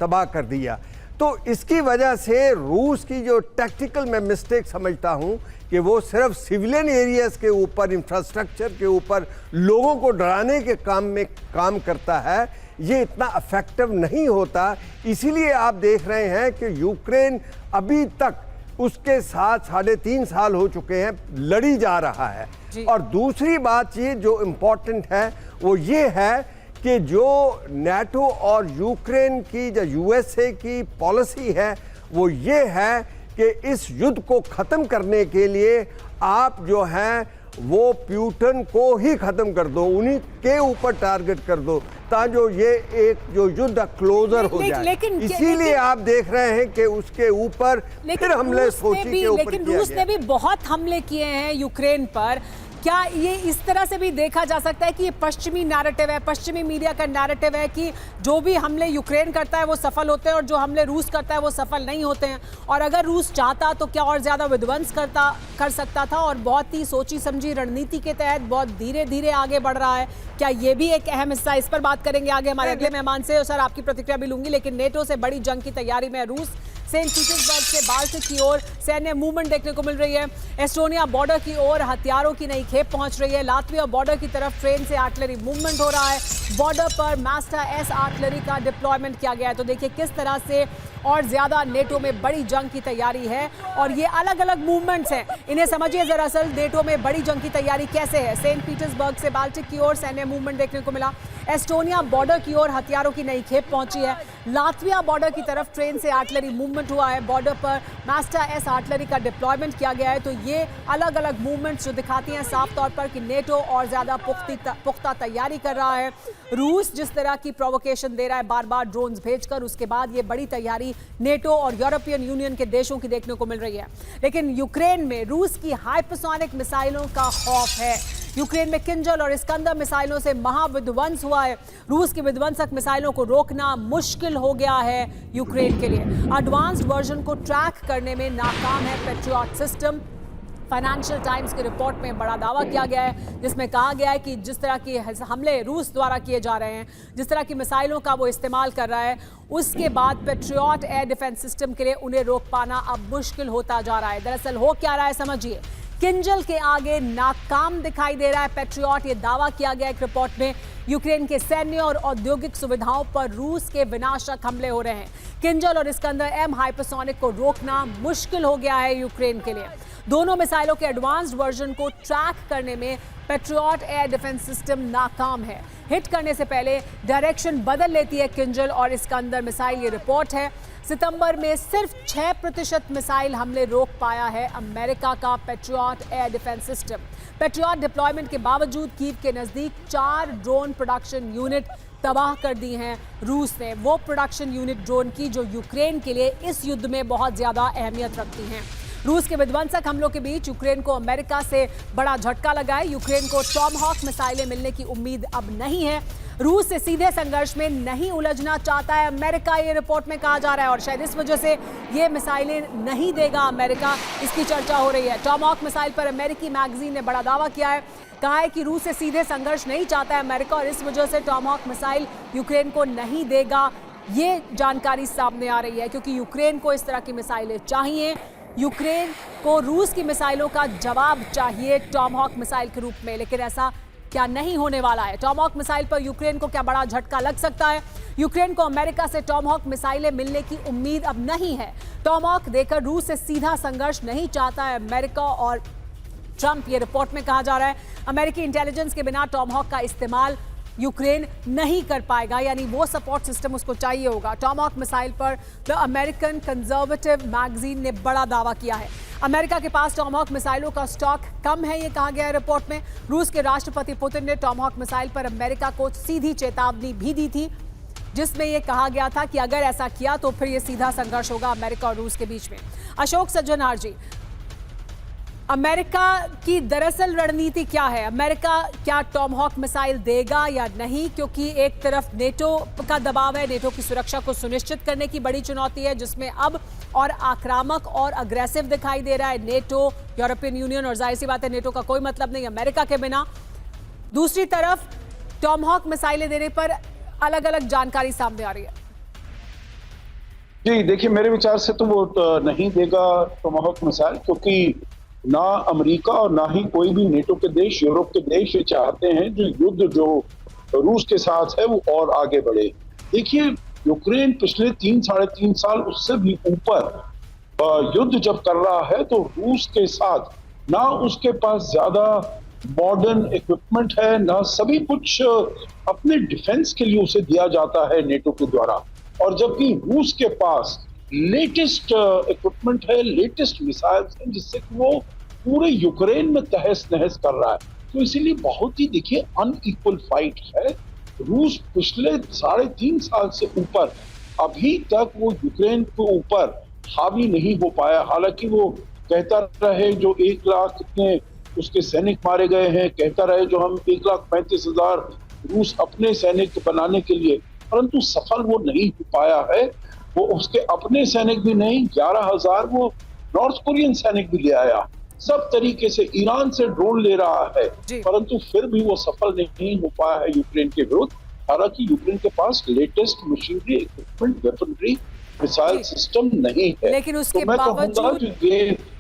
तबाह कर दिया। तो इसकी वजह से रूस की जो टैक्टिकल मैं मिस्टेक समझता हूं कि वो सिर्फ सिविलियन एरियाज के ऊपर, इंफ्रास्ट्रक्चर के ऊपर लोगों को डराने के काम में काम करता है, ये इतना इफेक्टिव नहीं होता। इसीलिए आप देख रहे हैं कि यूक्रेन अभी तक उसके साथ 3.5 साल हो चुके हैं, लड़ी जा रहा है। और दूसरी बात ये जो इम्पोर्टेंट है वो ये है कि जो नाटो और यूक्रेन की, जो यूएसए की पॉलिसी है वो ये है कि इस युद्ध को ख़त्म करने के लिए आप जो हैं वो प्यूटन को ही ख़त्म कर दो, उन्हीं के ऊपर टारगेट कर दो, ताकि जो ये एक जो युद्ध क्लोजर हो जाए। इसीलिए आप देख रहे हैं कि उसके ऊपर फिर हमले सोची के ऊपर किया गया। रूस ने भी बहुत हमले किए हैं यूक्रेन पर। क्या ये इस तरह से भी देखा जा सकता है कि ये पश्चिमी नैरेटिव है, पश्चिमी मीडिया का नैरेटिव है कि जो भी हमले यूक्रेन करता है वो सफल होते हैं और जो हमले रूस करता है वो सफल नहीं होते हैं, और अगर रूस चाहता तो क्या और ज़्यादा विध्वंस कर सकता था और बहुत ही सोची समझी रणनीति के तहत बहुत धीरे धीरे आगे बढ़ रहा है? क्या ये भी एक अहम हिस्सा? इस पर बात करेंगे आगे हमारे अगले मेहमान से, और सर आपकी प्रतिक्रिया भी लूंगी। लेकिन नेटो से बड़ी जंग की तैयारी में रूस। सेंट पीटर्सबर्ग से बाल्टिक की ओर सैन्य मूवमेंट देखने को मिल रही है। एस्टोनिया बॉर्डर की ओर हथियारों की नई खेप पहुंच रही है। लातविया बॉर्डर की तरफ ट्रेन से आर्टिलरी मूवमेंट हो रहा है। बॉर्डर पर मास्टर एस आर्टिलरी का डिप्लॉयमेंट किया गया है। तो देखिए किस तरह से और ज्यादा नेटो में बड़ी जंग की तैयारी है, और ये अलग अलग मूवमेंट्स हैं, इन्हें समझिए दरअसल नेटो में बड़ी जंग की तैयारी कैसे है। सेंट पीटर्सबर्ग से बाल्टिक की ओर सैन्य मूवमेंट देखने को मिला। एस्टोनिया बॉर्डर की ओर हथियारों की नई खेप पहुंची है। लातविया बॉर्डर की तरफ ट्रेन से आर्टिलरी मूवमेंट हुआ है। बॉर्डर पर मास्टर एस आर्टिलरी का डिप्लॉयमेंट किया गया है। तो ये अलग अलग मूवमेंट्स जो दिखाती हैं साफ तौर पर कि नेटो और ज्यादा पुख्ता तैयारी कर रहा है। रूस जिस तरह की प्रोवोकेशन दे रहा है बार बार ड्रोन्स भेजकर, उसके बाद ये बड़ी तैयारी नेटो और यूरोपियन यूनियन के देशों की देखने को मिल रही है। लेकिन यूक्रेन में रूस की हाइपरसोनिक मिसाइलों का खौफ है। यूक्रेन में किंजल और इस्कंदर मिसाइलों से महाविध्वंस हुआ है। रूस की विध्वंसक मिसाइलों को रोकना मुश्किल हो गया है यूक्रेन के लिए। एडवांस्ड वर्जन को ट्रैक करने में नाकाम है पैट्रियट सिस्टम। फाइनेंशियल टाइम्स की रिपोर्ट में बड़ा दावा किया गया है जिसमें कहा गया है कि जिस तरह के हमले रूस द्वारा किए जा रहे हैं, जिस तरह की मिसाइलों का वो इस्तेमाल कर रहा है, उसके बाद पैट्रियट एयर डिफेंस सिस्टम के लिए उन्हें रोक पाना अब मुश्किल होता जा रहा है। दरअसल हो क्या रहा है समझिए। किंजल के आगे नाकाम दिखाई दे रहा है पैट्रियट, ये दावा किया गया एक रिपोर्ट में। यूक्रेन के सैन्य और औद्योगिक सुविधाओं पर रूस के विनाशक हमले हो रहे हैं। किंजल और इस्कंदर M हाइपरसोनिक को रोकना मुश्किल हो गया है यूक्रेन के लिए। दोनों मिसाइलों के एडवांस्ड वर्जन को ट्रैक करने में पैट्रियट एयर डिफेंस सिस्टम नाकाम है। हिट करने से पहले डायरेक्शन बदल लेती है किंजल और इस्कंदर मिसाइल, ये रिपोर्ट है। सितंबर में सिर्फ 6% मिसाइल हमले रोक पाया है अमेरिका का patriot air defence system. Patriot deployment के बावजूद कीव के नजदीक 4 ड्रोन प्रोडक्शन यूनिट तबाह कर दी हैं रूस ने। वो प्रोडक्शन यूनिट ड्रोन की जो यूक्रेन के लिए इस युद्ध में बहुत ज्यादा अहमियत रखती हैं। रूस के विध्वंसक हमलों के बीच यूक्रेन को अमेरिका से बड़ा झटका लगा है। यूक्रेन को टॉमहॉक मिसाइलें मिलने की उम्मीद अब नहीं है। रूस से सीधे संघर्ष में नहीं उलझना चाहता है अमेरिका, ये रिपोर्ट में कहा जा रहा है, और शायद इस वजह से ये मिसाइलें नहीं देगा अमेरिका, इसकी चर्चा हो रही है। टॉमहॉक मिसाइल पर अमेरिकी मैगजीन ने बड़ा दावा किया है, कहा है कि रूस से सीधे संघर्ष नहीं चाहता है अमेरिका और इस वजह से टॉमहॉक मिसाइल यूक्रेन को नहीं देगा। ये जानकारी सामने आ रही है क्योंकि यूक्रेन को इस तरह की मिसाइलें चाहिए। यूक्रेन को रूस की मिसाइलों का जवाब चाहिए टॉमहॉक मिसाइल के रूप में, लेकिन ऐसा क्या नहीं होने वाला है? टॉमहॉक मिसाइल पर यूक्रेन को क्या बड़ा झटका लग सकता है? यूक्रेन को अमेरिका से टॉमहॉक मिसाइलें मिलने की उम्मीद अब नहीं है। टॉमहॉक देकर रूस से सीधा संघर्ष नहीं चाहता है अमेरिका और ट्रंप, ये रिपोर्ट में कहा जा रहा है। अमेरिकी इंटेलिजेंस के बिना टॉमहॉक का इस्तेमाल यूक्रेन नहीं कर पाएगा, यानी वो सपोर्ट सिस्टम उसको चाहिए होगा। टॉमहॉक मिसाइल पर द अमेरिकन कंजर्वेटिव मैगजीन ने बड़ा दावा किया है। अमेरिका के पास टॉमहॉक मिसाइलों का स्टॉक कम है, ये कहा गया है रिपोर्ट में। रूस के राष्ट्रपति पुतिन ने टॉमहॉक मिसाइल पर अमेरिका को सीधी चेतावनी भी दी थी, जिसमें यह कहा गया था कि अगर ऐसा किया तो फिर यह सीधा संघर्ष होगा अमेरिका और रूस के बीच में। अशोक सज्जनार जी, अमेरिका की दरअसल रणनीति क्या है? अमेरिका क्या टॉमहॉक मिसाइल देगा या नहीं? क्योंकि एक तरफ नेटो का दबाव है, नेटो की सुरक्षा को सुनिश्चित करने की बड़ी चुनौती है, जिसमें अब और आक्रामक और अग्रेसिव दिखाई दे रहा है नेटो, यूरोपियन यूनियन, और जाहिर सी बात है नेटो का कोई मतलब नहीं अमेरिका के बिना। दूसरी तरफ टॉमहॉक मिसाइलें देने पर अलग अलग जानकारी सामने आ रही है। जी देखिए, मेरे विचार से तो वो नहीं देगा टॉमहॉक मिसाइल, क्योंकि ना अमेरिका और ना ही कोई भी नेटो के देश, यूरोप के देश ये चाहते हैं जो युद्ध जो रूस के साथ है वो और आगे बढ़े। देखिए, यूक्रेन पिछले 3-3.5 साल उससे भी ऊपर युद्ध जब कर रहा है तो रूस के साथ ना उसके पास ज्यादा मॉडर्न इक्विपमेंट है, ना सभी कुछ अपने डिफेंस के लिए उसे दिया जाता है नेटो के द्वारा, और जबकि रूस के पास लेटेस्ट इक्विपमेंट है, लेटेस्ट मिसाइल्स हैं, जिससे कि वो पूरे यूक्रेन में तहस नहस कर रहा है। तो इसीलिए बहुत ही देखिए अनइक्वल फाइट है। रूस पिछले 3.5 साल से ऊपर अभी तक वो यूक्रेन के ऊपर हावी नहीं हो पाया। हालांकि वो कहता रहे जो 1 लाख कितने उसके सैनिक मारे गए हैं, कहता रहे जो हम 1,35,000 रूस अपने सैनिक बनाने के लिए, परंतु सफल वो नहीं हो पाया है। वो उसके अपने सैनिक भी नहीं, 11,000 वो नॉर्थ कोरियन सैनिक भी ले आया, सब तरीके से ईरान से ड्रोन ले रहा है, परंतु फिर भी वो सफल नहीं हो पाया है यूक्रेन के विरुद्ध। हालांकि यूक्रेन के पास latest machinery, equipment, weaponry, missile system नहीं है, लेकिन उसके तो मैं बावजूद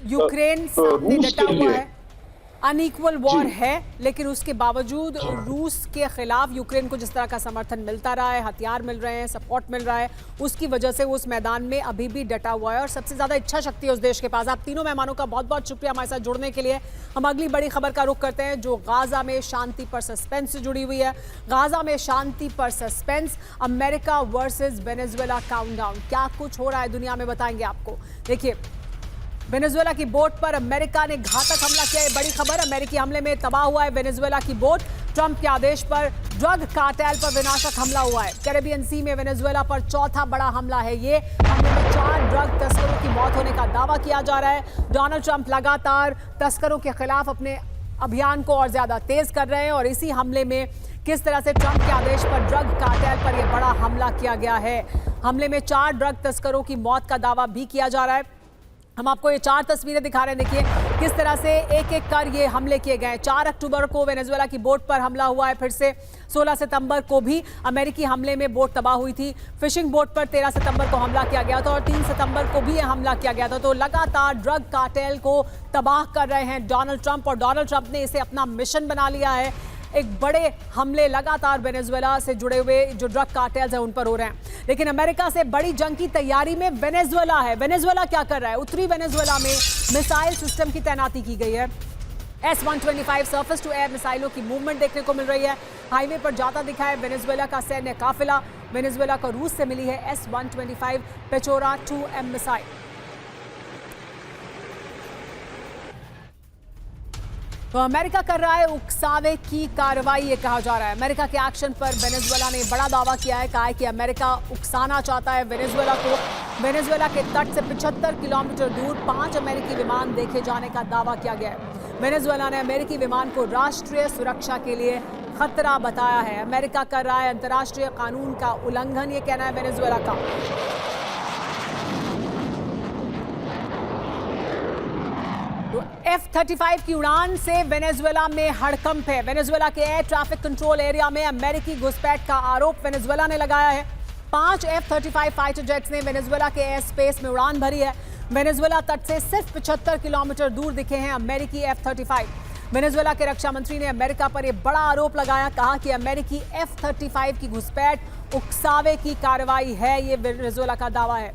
यूक्रेन सामने डटा हुआ है। अनइक्वल वॉर है, लेकिन उसके बावजूद रूस के खिलाफ यूक्रेन को जिस तरह का समर्थन मिलता रहा है, हथियार मिल रहे हैं, सपोर्ट मिल रहा है, उसकी वजह से वो उस मैदान में अभी भी डटा हुआ है और सबसे ज्यादा इच्छा शक्ति है उस देश के पास। आप तीनों मेहमानों का बहुत बहुत शुक्रिया हमारे साथ जुड़ने के लिए। हम अगली बड़ी खबर का रुख करते हैं जो गाजा में शांति पर सस्पेंस से जुड़ी हुई है। गाजा में शांति पर suspense, America versus Venezuela countdown, क्या कुछ हो रहा है दुनिया में बताएंगे आपको। देखिए, वेनेजुएला की बोट पर अमेरिका ने घातक हमला किया है, बड़ी खबर। अमेरिकी हमले में तबाह हुआ है वेनेजुएला की बोट। ट्रंप के आदेश पर ड्रग कार्टेल पर विनाशक हमला हुआ है। कैरेबियन सी में वेनेजुएला पर चौथा बड़ा हमला है ये। हमले में 4 ड्रग तस्करों की मौत होने का दावा किया जा रहा है। डोनाल्ड ट्रंप लगातार तस्करों के खिलाफ अपने अभियान को और ज्यादा तेज कर रहे हैं और इसी हमले में किस तरह से ट्रंप के आदेश पर ड्रग कार्टेल पर यह बड़ा हमला किया गया है। हमले में 4 ड्रग तस्करों की मौत का दावा भी किया जा रहा है। हम आपको ये 4 तस्वीरें दिखा रहे हैं, देखिए किस तरह से एक एक कर ये हमले किए गए। 4 अक्टूबर को वेनेजुएला की बोट पर हमला हुआ है, फिर से 16 सितंबर को भी अमेरिकी हमले में बोट तबाह हुई थी। फिशिंग बोट पर 13 सितंबर को हमला किया गया था और 3 सितंबर को भी यह हमला किया गया था। तो लगातार ड्रग कार्टेल को तबाह कर रहे हैं डोनाल्ड ट्रंप और डोनाल्ड ट्रंप ने इसे अपना मिशन बना लिया है। एक बड़े हमले लगातार वेनेजुएला से जुड़े हुए जो ड्रग कार्टेल्स हैं उन पर हो रहे हैं। लेकिन अमेरिका से बड़ी जंग की तैयारी में वेनेजुएला है। वेनेजुएला क्या कर रहा है? उत्तरी वेनेजुएला में मिसाइल सिस्टम की तैनाती की गई है। S-125 सर्फेस टू एयर मिसाइलों की मूवमेंट देखने को मिल रही है। हाईवे पर जाता दिखा है वेनेजुएला का सैन्य काफिला। वेनेजुएला को रूस से मिली है S-125 पेचोरा 2M मिसाइल। तो अमेरिका कर रहा है उकसावे की कार्रवाई, ये कहा जा रहा है। अमेरिका के एक्शन पर वेनेजुएला ने बड़ा दावा किया है। कहा है कि अमेरिका उकसाना चाहता है वेनेजुएला को। वेनेजुएला के तट से 75 किलोमीटर दूर 5 अमेरिकी विमान देखे जाने का दावा किया गया है। वेनेजुएला ने अमेरिकी विमान को राष्ट्रीय सुरक्षा के लिए खतरा बताया है। अमेरिका कर रहा है अंतर्राष्ट्रीय कानून का उल्लंघन, ये कहना है वेनेजुएला का। तो F-35 की उड़ान से वेनेजुएला में हड़कंप है। वेनेजुएला के एयर ट्रैफिक कंट्रोल एरिया में अमेरिकी घुसपैठ का आरोप वेनेजुएला ने लगाया है। 5 F-35 फाइटर जेट्स ने वेनेजुएला के एयर स्पेस में उड़ान भरी है। वेनेजुएला तट से सिर्फ 75 किलोमीटर दूर दिखे हैं अमेरिकी F-35। वेनेजुएला के रक्षा मंत्री ने अमेरिका पर यह बड़ा आरोप लगाया। कहा कि अमेरिकी F-35 की घुसपैठ उकसावे की कार्रवाई है, ये वेनेजुएला का दावा है।